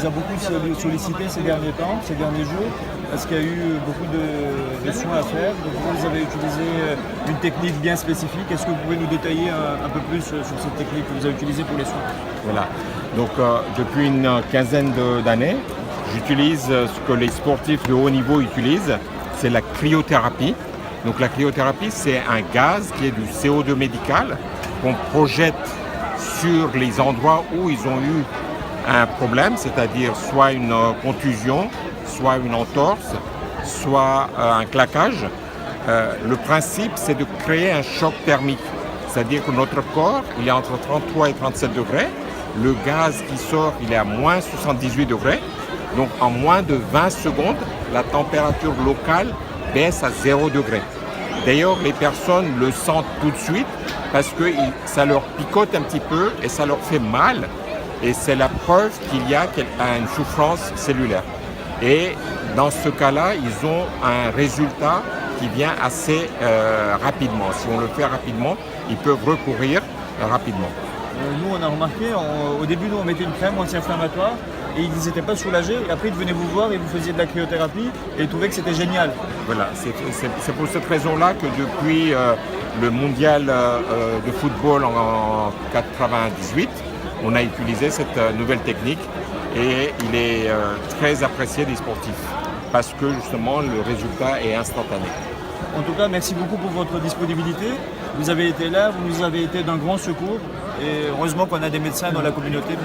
a beaucoup sollicité ces derniers temps, ces derniers jours, parce qu'il y a eu beaucoup de soins à faire. Donc vous avez utilisé une technique bien spécifique. Est-ce que vous pouvez nous détailler un peu plus sur cette technique que vous avez utilisée pour les soins? Voilà. Donc depuis une quinzaine d'années, j'utilise ce que les sportifs de haut niveau utilisent, c'est la cryothérapie. Donc la cryothérapie, c'est un gaz qui est du CO2 médical qu'on projette sur les endroits où ils ont eu un problème, c'est-à-dire soit une contusion, soit une entorse, soit un claquage. Le principe, c'est de créer un choc thermique, c'est-à-dire que notre corps, il est entre 33 et 37 degrés. Le gaz qui sort, il est à moins 78 degrés. Donc en moins de 20 secondes, la température locale baisse à 0 degré. D'ailleurs, les personnes le sentent tout de suite parce que ça leur picote un petit peu et ça leur fait mal. Et c'est la preuve qu'il y a une souffrance cellulaire. Et dans ce cas-là, ils ont un résultat qui vient assez rapidement. Si on le fait rapidement, ils peuvent recourir rapidement. Nous, on a remarqué, au début, nous, on mettait une crème anti-inflammatoire et ils n'étaient pas soulagés. Et après, ils venaient vous voir et vous faisiez de la cryothérapie et ils trouvaient que c'était génial. Voilà, c'est pour cette raison-là que depuis le mondial de football en 98, on a utilisé cette nouvelle technique et il est très apprécié des sportifs parce que justement le résultat est instantané. En tout cas, merci beaucoup pour votre disponibilité. Vous avez été là, vous nous avez été d'un grand secours et heureusement qu'on a des médecins dans la communauté.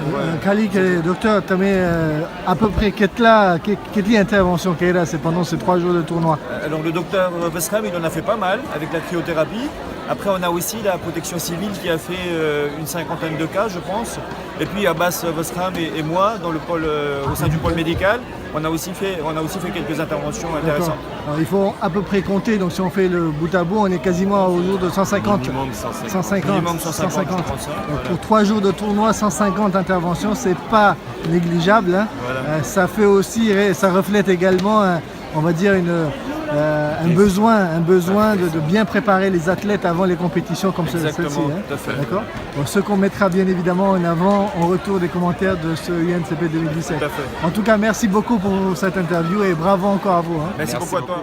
Kali, docteur, tu as à peu près quelle intervention c'est pendant ces 3 jours de tournoi? Alors le docteur Vesram, il en a fait pas mal avec la cryothérapie. Après, on a aussi la protection civile qui a fait une 50aine de cas, je pense. Et puis Abbas Vesram et moi, dans le pôle, au sein du pôle médical, on a aussi fait quelques interventions intéressantes. Alors, il faut à peu près compter, donc si on fait le bout à bout, on est quasiment au jour de 150. Minimum 150. Minimum 150. Donc, pour 3 jours de tournoi, 150 interventions, c'est pas négligeable. Hein. Voilà. Ça fait aussi, ça reflète également, on va dire, un besoin de bien préparer les athlètes avant les compétitions comme celle-ci. Hein. Tout à fait. D'accord. Bon, ce qu'on mettra bien évidemment en avant en retour des commentaires de ce INCP 2017. Tout à fait. En tout cas, merci beaucoup pour cette interview et bravo encore à vous. Hein. Merci beaucoup à toi.